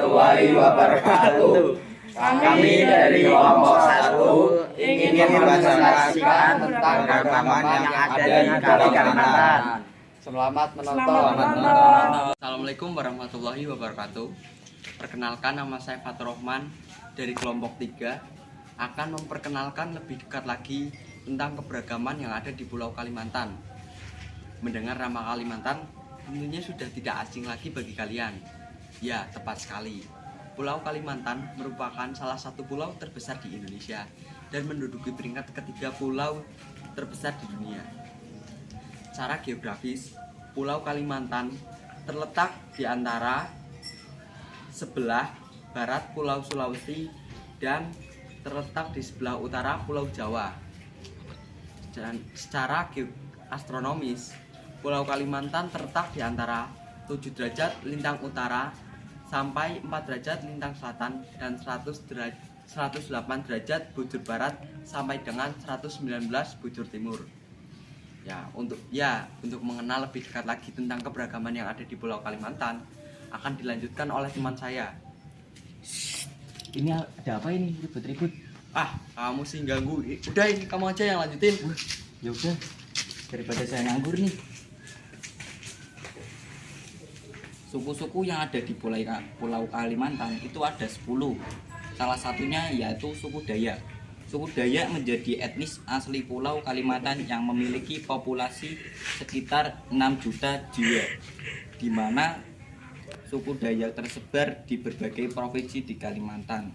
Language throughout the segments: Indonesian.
warahmatullahi wabarakatuh. Kami dari kelompok 1 ingin mempresentasikan tentang keragaman yang ada di Kalimantan. Selamat menonton. Assalamualaikum warahmatullahi wabarakatuh. Perkenalkan, nama saya Fatur Rahman dari kelompok 3 akan memperkenalkan lebih dekat lagi tentang keberagaman yang ada di Pulau Kalimantan. Mendengar nama Kalimantan tentunya sudah tidak asing lagi bagi kalian. Ya, tepat sekali. Pulau Kalimantan merupakan salah satu pulau terbesar di Indonesia dan menduduki peringkat ketiga pulau terbesar di dunia. Secara geografis, Pulau Kalimantan terletak di antara sebelah barat Pulau Sulawesi dan terletak di sebelah utara Pulau Jawa. Dan secara astronomis, Pulau Kalimantan terletak di antara 7 derajat lintang utara sampai 4 derajat lintang selatan dan 108 derajat bujur barat sampai dengan 119 bujur timur. Untuk mengenal lebih dekat lagi tentang keberagaman yang ada di Pulau Kalimantan akan dilanjutkan oleh teman saya. Ini ada apa ini ribut-ribut? Kamu sih ganggu. Udah, ini kamu aja yang lanjutin. Ya udah, daripada saya nganggur nih. Suku-suku yang ada di Pulau Kalimantan itu ada 10. Salah satunya yaitu suku Dayak. Suku Dayak menjadi etnis asli Pulau Kalimantan yang memiliki populasi sekitar 6 juta jiwa, di mana suku Dayak tersebar di berbagai provinsi di Kalimantan.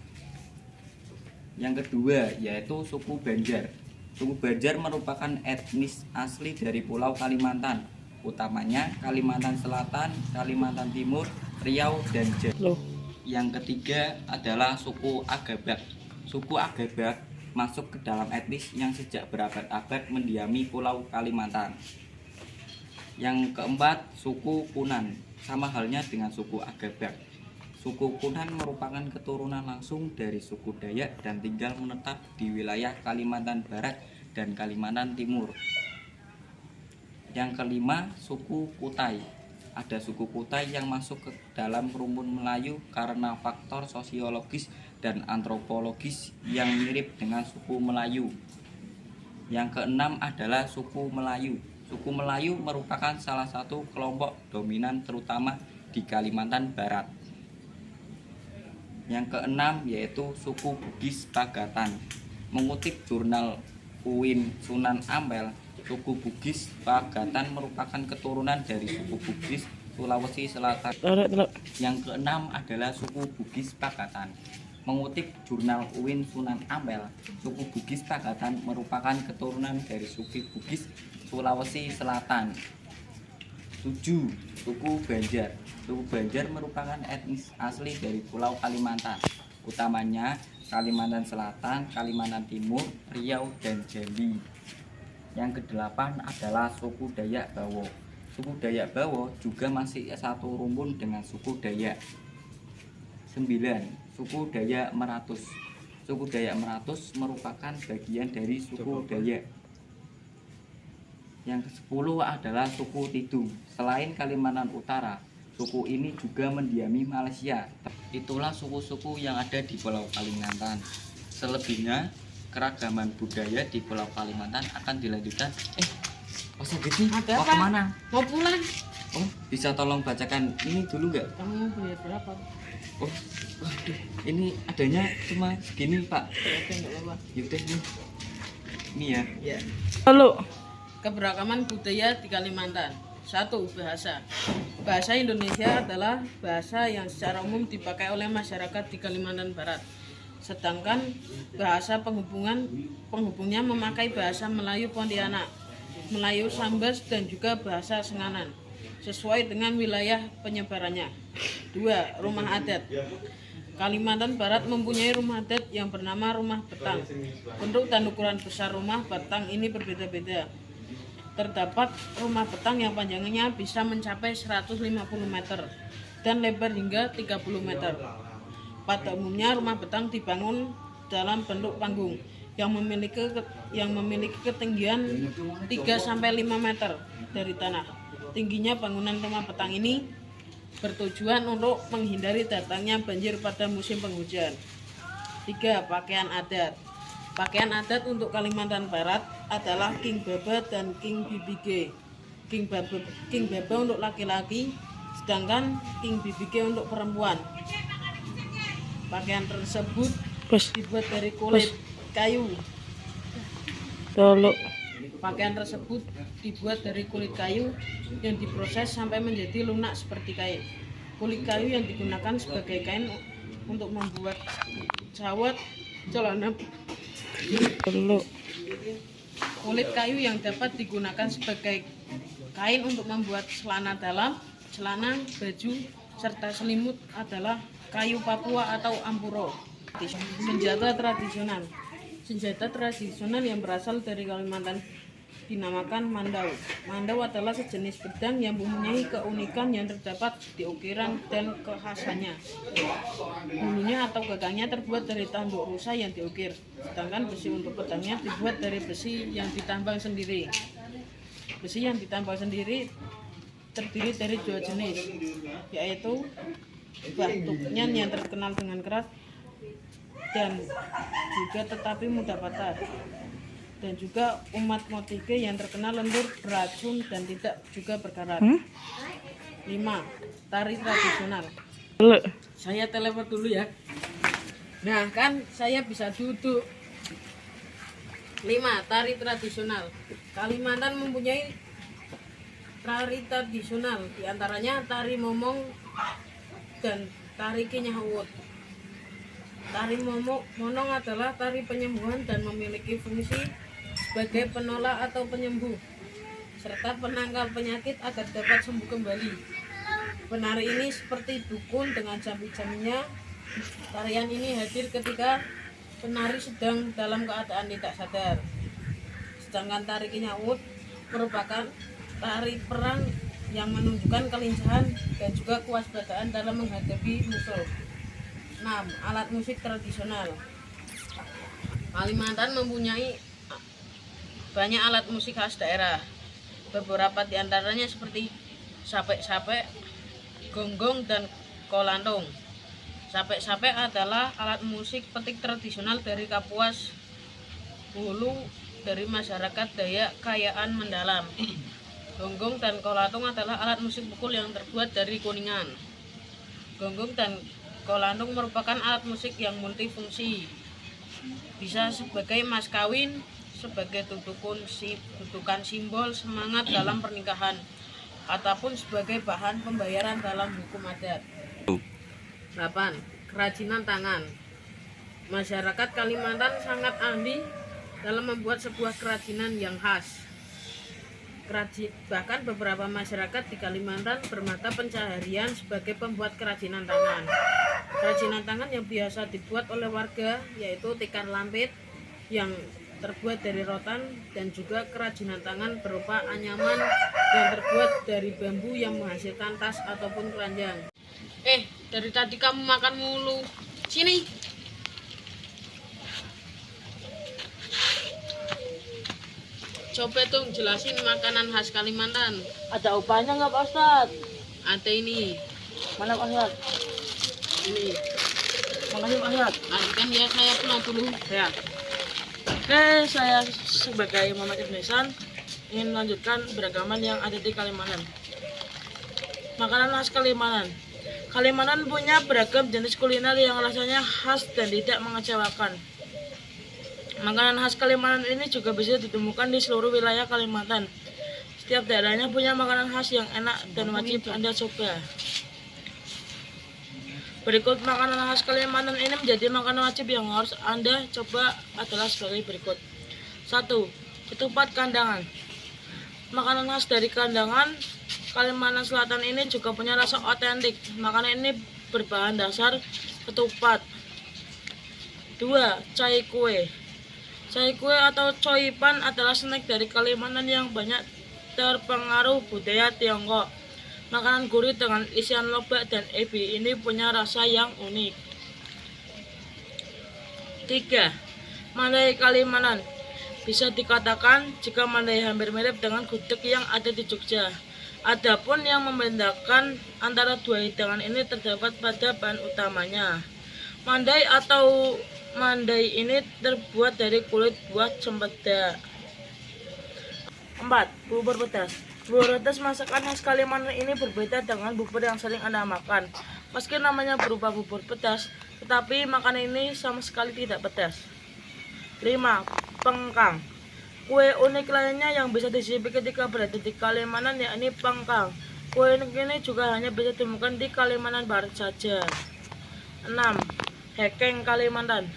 Yang kedua yaitu suku Banjar. Suku Banjar merupakan etnis asli dari Pulau Kalimantan, utamanya Kalimantan Selatan, Kalimantan Timur, Riau, dan Jawa. Yang ketiga adalah suku Agabak. Suku Agabak masuk ke dalam etnis yang sejak berabad-abad mendiami Pulau Kalimantan. Yang keempat, suku Punan. Sama halnya dengan suku Agabak. Suku Punan merupakan keturunan langsung dari suku Dayak dan tinggal menetap di wilayah Kalimantan Barat dan Kalimantan Timur. Yang kelima, suku Kutai. Ada suku Kutai yang masuk ke dalam rumpun Melayu karena faktor sosiologis dan antropologis yang mirip dengan suku Melayu. Yang keenam adalah suku Melayu. Suku Melayu merupakan salah satu kelompok dominan terutama di Kalimantan Barat. Yang keenam yaitu suku Bugis Pagatan. Mengutip jurnal UIN Sunan Ampel, suku Bugis Pagatan merupakan keturunan dari suku Bugis Sulawesi Selatan. Yang keenam adalah suku Bugis Pagatan. Mengutip jurnal UIN Sunan Ampel, suku Bugis Pagatan merupakan keturunan dari suku Bugis Sulawesi Selatan. 7. Suku Banjar. Suku Banjar merupakan etnis asli dari Pulau Kalimantan, utamanya Kalimantan Selatan, Kalimantan Timur, Riau, dan Jambi. Yang kedelapan adalah suku Dayak Bawo. Suku Dayak Bawo juga masih satu rumpun dengan suku Dayak. 9. Suku Dayak Meratus. Suku Dayak Meratus merupakan bagian dari suku Dayak. Yang ke-10 adalah suku Tidung. Selain Kalimantan Utara, suku ini juga mendiami Malaysia. Itulah suku-suku yang ada di Pulau Kalimantan. Selebihnya, keragaman budaya di Pulau Kalimantan akan dilanjutkan. Masa gitu? Mau kemana? Mau pulang. Oh, bisa tolong bacakan ini dulu nggak? Kamu punya berapa? Oh, waduh, ini adanya cuma segini Pak. Oke, nggak apa-apa. Yaudah nih. Ini ya. Ya. Halo. Keberagaman budaya di Kalimantan. 1. Bahasa. Bahasa Indonesia adalah bahasa yang secara umum dipakai oleh masyarakat di Kalimantan Barat. Sedangkan bahasa penghubungnya memakai bahasa Melayu Pontianak, Melayu Sambas, dan juga bahasa Senganan sesuai dengan wilayah penyebarannya. 2. Rumah adat. Kalimantan Barat mempunyai rumah adat yang bernama rumah betang. Bentuk dan ukuran besar rumah betang ini berbeda-beda. Terdapat rumah betang yang panjangnya bisa mencapai 150 meter dan lebar hingga 30 meter. Pada umumnya rumah betang dibangun dalam bentuk panggung yang memiliki ketinggian 3-5 meter dari tanah. Tingginya bangunan rumah betang ini bertujuan untuk menghindari datangnya banjir pada musim penghujan. 3. Pakaian adat. Pakaian adat untuk Kalimantan Barat adalah King Baba dan King BBG. King Baba untuk laki-laki, sedangkan King BBG untuk perempuan. Pakaian tersebut dibuat dari kulit kayu. Tolong. Pakaian tersebut dibuat dari kulit kayu yang diproses sampai menjadi lunak seperti kain. Kulit kayu yang digunakan sebagai kain untuk membuat jawat, celana. Tolong. Kulit kayu yang dapat digunakan sebagai kain untuk membuat celana dalam, celana, baju, serta selimut adalah kayu Papua atau ampuro. Senjata tradisional. Senjata tradisional yang berasal dari Kalimantan dinamakan mandau. Mandau adalah sejenis pedang yang mempunyai keunikan yang terdapat di ukiran dan kekhasannya. Bulunya atau gagangnya terbuat dari tanduk rusa yang diukir, sedangkan besi untuk pedangnya dibuat dari besi yang ditambang sendiri. Besi yang ditambang sendiri terdiri dari 2 jenis, yaitu batu penyan yang terkenal dengan keras dan juga tetapi mudah patah, dan juga umat motige yang terkenal lentur, beracun, dan tidak juga berkarat. 5. Tari tradisional. Tolong. Saya telepon dulu ya. Nah kan saya bisa duduk. 5. Tari tradisional. Kalimantan mempunyai tari tradisional, diantaranya tari momong dan tari kinyahut. Tari monong adalah tari penyembuhan dan memiliki fungsi sebagai penolak atau penyembuh, serta penangkal penyakit agar dapat sembuh kembali. Penari ini seperti dukun dengan jambi-jambinya. Tarian ini hadir ketika penari sedang dalam keadaan tidak sadar. Sedangkan tari kinyahut merupakan tari perang yang menunjukkan kelincahan dan juga kewaspadaan dalam menghadapi musuh. 6. Alat musik tradisional. Kalimantan mempunyai banyak alat musik khas daerah. Beberapa di antaranya seperti sapek-sapek, gonggong, dan kolantung. Sapek-sapek adalah alat musik petik tradisional dari Kapuas Hulu dari masyarakat Dayak Kayaan mendalam. Gonggong dan kolantung adalah alat musik pukul yang terbuat dari kuningan. Gonggong dan kolantung merupakan alat musik yang multifungsi, bisa sebagai mas kawin, sebagai tutukan simbol semangat dalam pernikahan, ataupun sebagai bahan pembayaran dalam hukum adat. 8. Kerajinan tangan. Masyarakat Kalimantan sangat ahli dalam membuat sebuah kerajinan yang khas. Bahkan beberapa masyarakat di Kalimantan bermata pencaharian sebagai pembuat kerajinan tangan. Kerajinan tangan yang biasa dibuat oleh warga yaitu tikar lampit yang terbuat dari rotan, dan juga kerajinan tangan berupa anyaman yang terbuat dari bambu yang menghasilkan tas ataupun keranjang. Dari tadi kamu makan mulu. Sini. Coba dong jelasin makanan khas Kalimantan. Ada upahnya nggak Pak Ustadz? Ada ini. Mana Pak Ustadz? Ini. Makasih Pak Ustadz. Kan ya saya pulang dulu. Ya. Oke, saya sebagai Muhammad Ibn Ihsan ingin melanjutkan beragaman yang ada di Kalimantan. Makanan khas Kalimantan. Kalimantan punya beragam jenis kuliner yang rasanya khas dan tidak mengecewakan. Makanan khas Kalimantan ini juga bisa ditemukan di seluruh wilayah Kalimantan. Setiap daerahnya punya makanan khas yang enak dan wajib Anda coba. Berikut makanan khas Kalimantan ini menjadi makanan wajib yang harus Anda coba adalah sebagai berikut. 1. Ketupat kandangan. Makanan khas dari Kandangan, Kalimantan Selatan ini juga punya rasa otentik. Makanan ini berbahan dasar ketupat. 2. Cai kue. Cai kue atau coipan adalah snack dari Kalimantan yang banyak terpengaruh budaya Tiongkok. Makanan gurih dengan isian lobak dan ebi ini punya rasa yang unik. 3. Mandai Kalimantan. Bisa dikatakan jika mandai hampir mirip dengan gudeg yang ada di Jogja. Adapun yang membedakan antara dua hidangan ini terdapat pada bahan utamanya. Mandai atau mandai ini terbuat dari kulit buah cempedak. 4. Bubur pedas. Bubur pedas masakan khas Kalimantan ini berbeda dengan bubur yang sering Anda makan. Meski namanya berupa bubur pedas, tetapi makanan ini sama sekali tidak pedas. 5. Pengkang. Kue unik lainnya yang bisa dicicipi ketika berada di Kalimantan yakni pengkang. Kue unik ini juga hanya bisa ditemukan di Kalimantan Barat saja. 6. Hekeng Kalimantan.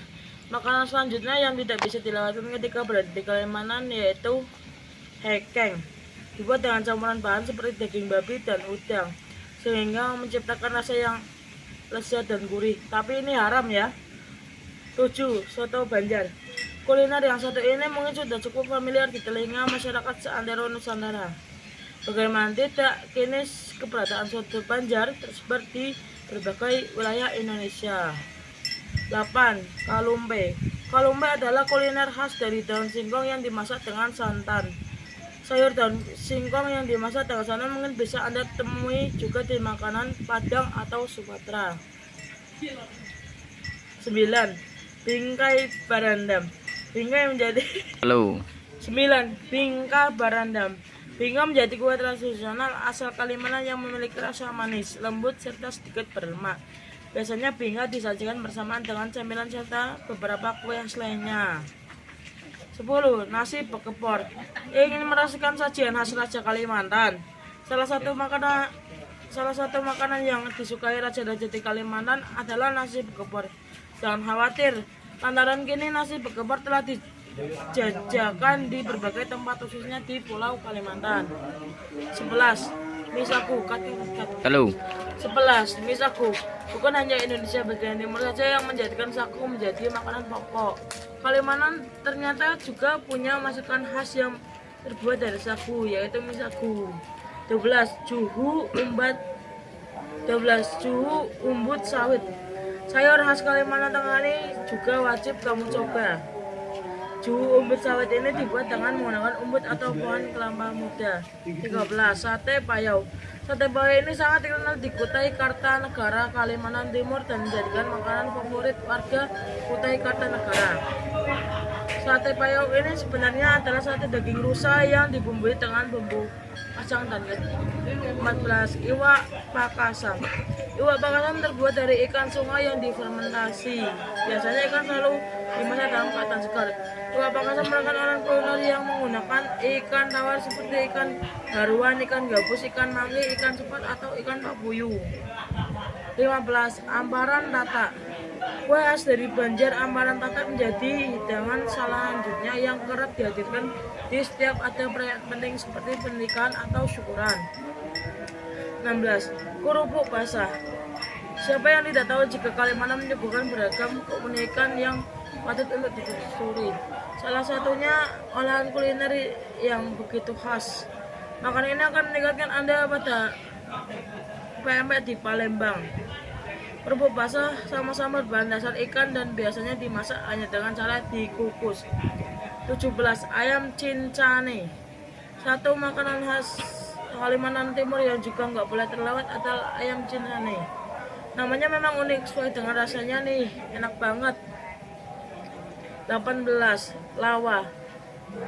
Makanan selanjutnya yang tidak bisa dilewatkan ketika berada di Kalimantan yaitu hekeng. Dibuat dengan campuran bahan seperti daging babi dan udang, sehingga menciptakan rasa yang lezat dan gurih. Tapi ini haram ya. 7. Soto Banjar. Kuliner yang satu ini mungkin sudah cukup familiar di telinga masyarakat seantero Nusantara. Bagaimana tidak, kini keberadaan soto Banjar tersebar di berbagai wilayah Indonesia. 8. Kalumpe. Kalumpe adalah kuliner khas dari daun singkong yang dimasak dengan santan. Sayur daun singkong yang dimasak dengan santan mungkin bisa Anda temui juga di makanan Padang atau Sumatera. 9. Bingkai Barandam. Bingkai menjadi 9. Bingka Barandam. Bingka menjadi kue tradisional asal Kalimantan yang memiliki rasa manis, lembut, serta sedikit berlemak. Biasanya bingka disajikan bersamaan dengan camilan serta beberapa kue khas lainnya. 10. Nasi bekepor. Ingin merasakan sajian khas Raja Kalimantan? Salah satu makanan yang disukai raja-raja di Kalimantan adalah nasi bekepor. Jangan khawatir, lantaran kini nasi bekepor telah dijajakan di berbagai tempat khususnya di Pulau Kalimantan. 11. Mie sagu. 11. Mie sagu. Bukan hanya Indonesia bagian timur saja yang menjadikan sagu menjadi makanan pokok. Kalimantan ternyata juga punya masakan khas yang terbuat dari sagu, yaitu mie sagu. 12. Juhu umbut sawit. Sayur khas Kalimantan Tengah ini juga wajib kamu coba. Juhu umbut sawit ini dibuat dengan menggunakan umbut atau pohon kelapa muda. 13. Sate payau. Sate payau ini sangat dikenal di Kutai Kartanegara, Kalimantan Timur dan menjadikan makanan favorit warga Kutai Kartanegara. Sate payau ini sebenarnya adalah sate daging rusa yang dibumbui dengan bumbu kacang dan keju. 14. Iwak pakasam. Iwak pakasam terbuat dari ikan sungai yang difermentasi. Biasanya ikan selalu dimasak dalam keadaan segar. Iwak pakasam merupakan olahan kuliner yang menggunakan ikan tawar seperti ikan haruan, ikan gabus, ikan manggi, ikan sepat atau ikan pabuyu. 15. Amparan tatak. Kue khas dari Banjar, amparan tatak menjadi hidangan selanjutnya yang kerap dihadirkan di setiap ada perayaan penting seperti pernikahan atau syukuran. 16. Kerupuk basah. Siapa yang tidak tahu jika Kalimantan menyuguhkan beragam keunikan yang patut untuk ditelusuri. Salah satunya olahan kuliner yang begitu khas. Makanan ini akan meningkatkan Anda pada pempek di Palembang. Kerupuk basah sama-sama berbahan dasar ikan dan biasanya dimasak hanya dengan cara dikukus. 17. Ayam cincane. Satu makanan khas Kalimantan Timur yang juga nggak boleh terlewat adalah ayam cincane. Namanya memang unik, sesuai dengan rasanya nih, enak banget. 18. Lawa.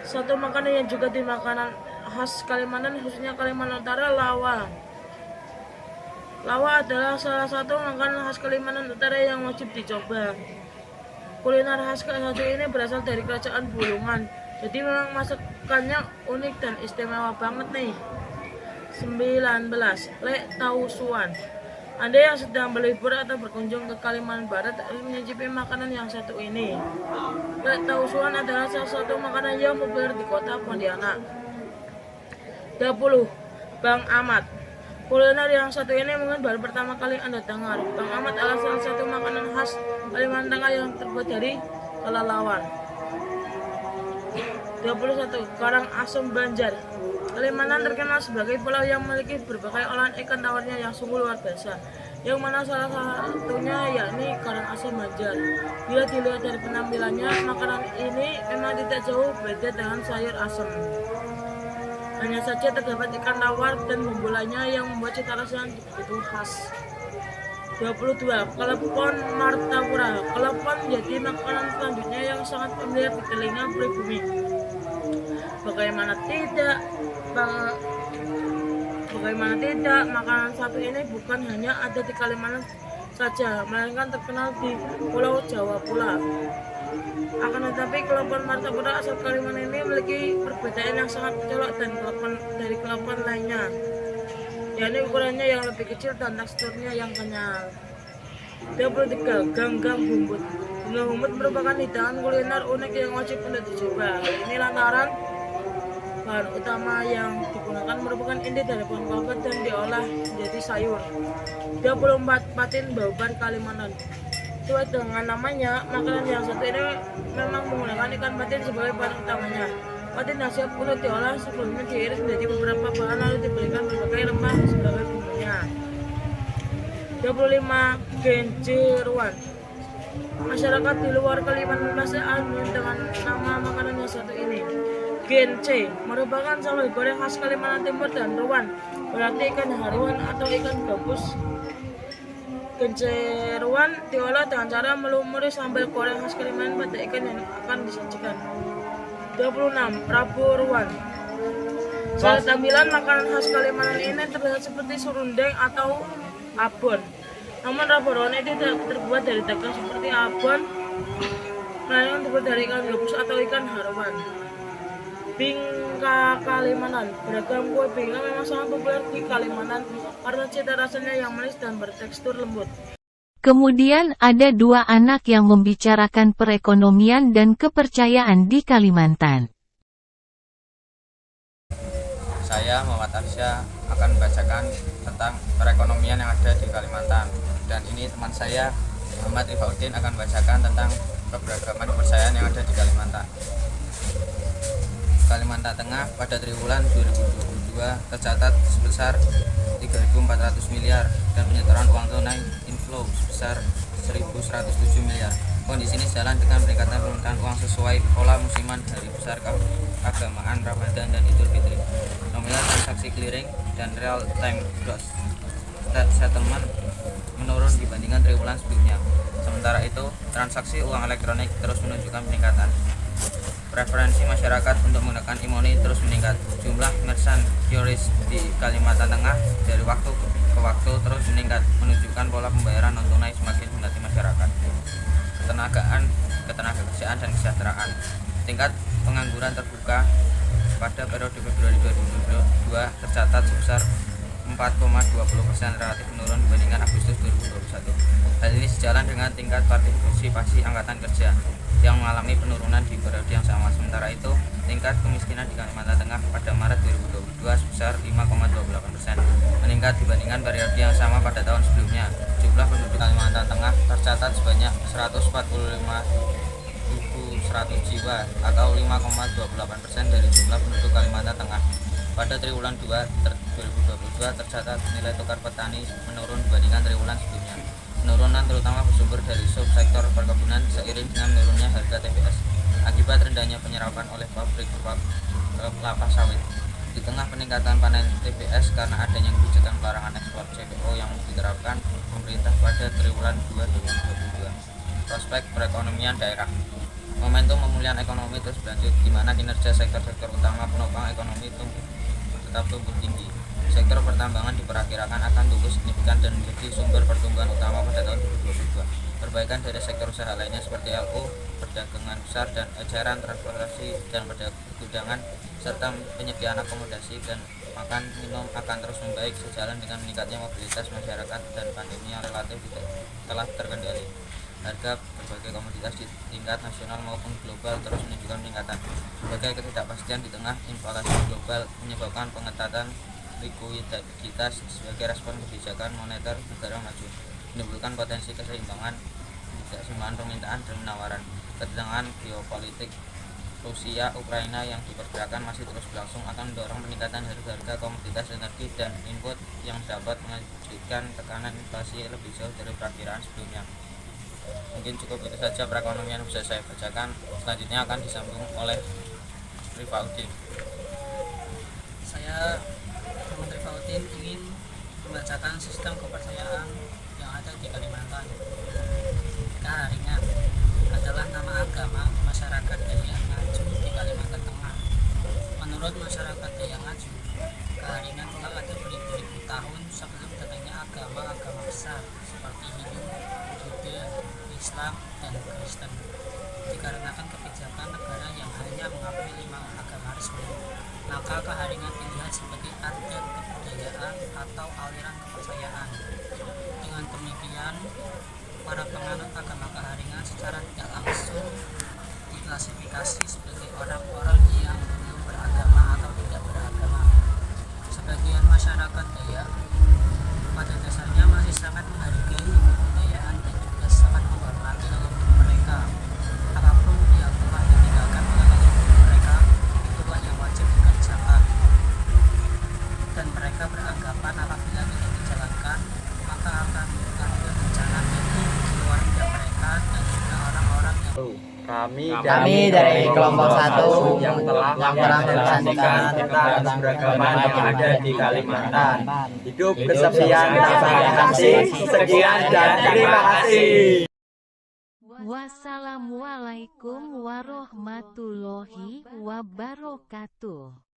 Satu makanan yang juga di makanan khas Kalimantan, khususnya Kalimantan Utara, lawa. Lawa adalah salah satu makanan khas Kalimantan Utara yang wajib dicoba. Kuliner khas satu ini berasal dari Kerajaan Bulungan, jadi memang masakannya unik dan istimewa banget nih. 19. Lek Tausuan. Anda yang sedang berlibur atau berkunjung ke Kalimantan Barat harus menyicipi makanan yang satu ini. Lek Tausuan adalah salah satu makanan yang populer di kota Pontianak. 20. Bang Ahmad. Kuliner yang satu ini mungkin baru pertama kali Anda dengar. Bang Ahmad adalah salah satu makanan khas Kalimantan Tengah yang terbuat dari kelelawar. 21. Karang asem Banjar. Kalimantan terkenal sebagai pulau yang memiliki berbagai olahan ikan tawarnya yang sungguh luar biasa, yang mana salah satunya yakni karang asem Banjar. Bila dilihat dari penampilannya, makanan ini memang tidak jauh beda dengan sayur asem. Hanya saja terdapat ikan tawar dan bumbu lainnya yang membuat cita rasa yang begitu khas. 22. Klepon martapura. Klepon menjadi makanan selanjutnya yang sangat familiar di telinga pribumi. Bagaimana tidak, makanan satu ini bukan hanya ada di Kalimantan saja, melainkan terkenal di Pulau Jawa pula. Akan tetapi klepon martapura asal Kalimantan ini memiliki perbedaan yang sangat mencolok dari klepon lainnya, yakni ukurannya yang lebih kecil dan teksturnya yang kenyal. 23. Ganggang bumbut. Ganggang bumbut merupakan hidangan kuliner unik yang wajib untuk dicoba. Ini lantaran bahan utama yang digunakan merupakan inti dari pohon kelapa dan diolah menjadi sayur. 24. Patin Bauban Kalimantan. Sesuai dengan namanya, makanan yang satu ini memang menggunakan ikan patin sebagai bahan utamanya. Patin yang siap untuk diolah sebelumnya diiris menjadi beberapa bahan lalu diberikan berbagai rempah sebagai bumbunya. 25. Genjeruan. Masyarakat di luar Kalimantan masih aneh dengan nama makanan yang satu ini. Gence merupakan sambal goreng khas Kalimantan Timur dan ruan, berarti ikan haruan atau ikan gabus. Genceruan diolah dengan cara melumuri sambal goreng khas Kalimantan pada ikan yang akan disajikan. 26. Rabu ruan. Secara tampilan makanan khas Kalimantan ini terlihat seperti serundeng atau abon. Namun rabu ruan ini tidak terbuat dari daging seperti abon, melainkan terbuat dari ikan gabus atau ikan haruan. Bingka Kalimantan. Beragam kue bingka memang sangat populer di Kalimantan karena cita rasanya yang manis dan bertekstur lembut. Kemudian ada dua anak yang membicarakan perekonomian dan kepercayaan di Kalimantan. Saya Muhammad Arsya akan membacakan tentang perekonomian yang ada di Kalimantan. Dan ini teman saya Muhammad Rifauddin akan membacakan tentang keberagaman kepercayaan yang ada di Kalimantan. Kalimantan Tengah pada triwulan 2022 tercatat sebesar 3.400 miliar dan penyetoran uang tunai inflow sebesar 1.107 miliar. Kondisi ini sejalan dengan peningkatan permintaan uang sesuai pola musiman hari besar keagamaan Ramadan dan Idul Fitri. Nominal transaksi clearing dan real time gross settlement menurun dibandingkan triwulan sebelumnya. Sementara itu, transaksi uang elektronik terus menunjukkan peningkatan. Preferensi masyarakat untuk menggunakan e-money terus meningkat. Jumlah merchant QRIS di Kalimantan Tengah dari waktu ke waktu terus meningkat, menunjukkan pola pembayaran non tunai semakin mendekati masyarakat. Ketenagakerjaan dan kesejahteraan. Tingkat pengangguran terbuka pada periode Februari 2022 tercatat sebesar 4,20% relatif menurun dibandingkan Agustus 2021. Hal ini sejalan dengan tingkat partisipasi angkatan kerja yang mengalami penurunan di periode yang sama. Sementara itu, tingkat kemiskinan di Kalimantan Tengah pada Maret 2022 sebesar 5,28%, meningkat dibandingkan periode yang sama pada tahun sebelumnya. Jumlah penduduk Kalimantan Tengah tercatat sebanyak 145.100 jiwa atau 5,28% dari jumlah penduduk Kalimantan Tengah. Pada triwulan 2 2022 tercatat nilai tukar petani menurun dibandingkan triwulan sebelumnya. Penurunan terutama bersumber dari subsektor perkebunan seiring dengan menurunnya harga TBS akibat rendahnya penyerapan oleh pabrik kelapa sawit. Di tengah peningkatan panen TBS karena adanya kebijakan pelarangan ekspor CPO yang diterapkan pemerintah pada triwulan 2 2022. Prospek perekonomian daerah. Momentum pemulihan ekonomi terus berlanjut, di mana kinerja sektor-sektor utama penopang ekonomi tetap tumbuh tinggi. Sektor pertambangan diperkirakan akan tumbuh signifikan dan menjadi sumber pertumbuhan utama pada tahun 2022. Perbaikan dari sektor usaha lainnya seperti LO, perdagangan besar dan eceran, transportasi dan pergudangan, serta penyediaan akomodasi dan makan minum akan terus membaik sejalan dengan meningkatnya mobilitas masyarakat dan pandemi yang relatif telah terkendali. Harga berbagai komoditas di tingkat nasional maupun global terus menunjukkan peningkatan. Berbagai ketidakpastian di tengah inflasi global menyebabkan pengetatan likuiditas sebagai respon kebijakan moneter negara maju, menimbulkan potensi keseimbangan permintaan dan penawaran. Ketegangan geopolitik Rusia Ukraina yang diperkirakan masih terus berlangsung akan mendorong peningkatan harga komoditas energi dan input yang dapat mengejutkan tekanan inflasi lebih jauh dari perakiraan sebelumnya. Mungkin cukup itu saja perekonomian yang bisa saya bacakan. Selanjutnya akan disambung oleh Rifauddin. Saya Menteri Faudin ingin membacakan sistem kepercayaan yang ada di Kalimantan. Keharingan adalah nama agama masyarakat Dayak Ngaju di Kalimantan Tengah. Menurut masyarakat Dayak Ngaju, keharingan telah ada beribu-ribu tahun sebelum datangnya agama-agama besar seperti Hindu, Buddha, Islam, dan Kristen. Dikarenakan kebijakan negara yang hanya mengakui 5 agama resmi, maka keharingan dilihat sebagai adat kebudayaan atau aliran kepercayaan. Dengan demikian, para penganut agama keharingan secara tidak langsung diklasifikasi sebagai orang-orang yang belum beragama atau tidak beragama. Sebagian masyarakat Dayak pada dasarnya masih sangat menghargai kebudayaan dan juga sangat menghormati leluhur mereka. Apapun yang telah ditinggalkan oleh leluhur mereka, itulah yang wajib dikerjakan. Dan mereka beranggapan apabila tidak dijalankan, maka akan ada bencana bagi keluarga mereka dan juga orang-orang yang Kami dari kelompok 1 yang telah mempresentasikan tentang keberagaman yang ada di Kalimantan. Hidup kesepian tanpa kasih. Sekian dan terima kasih. Wassalamualaikum warahmatullahi wabarakatuh.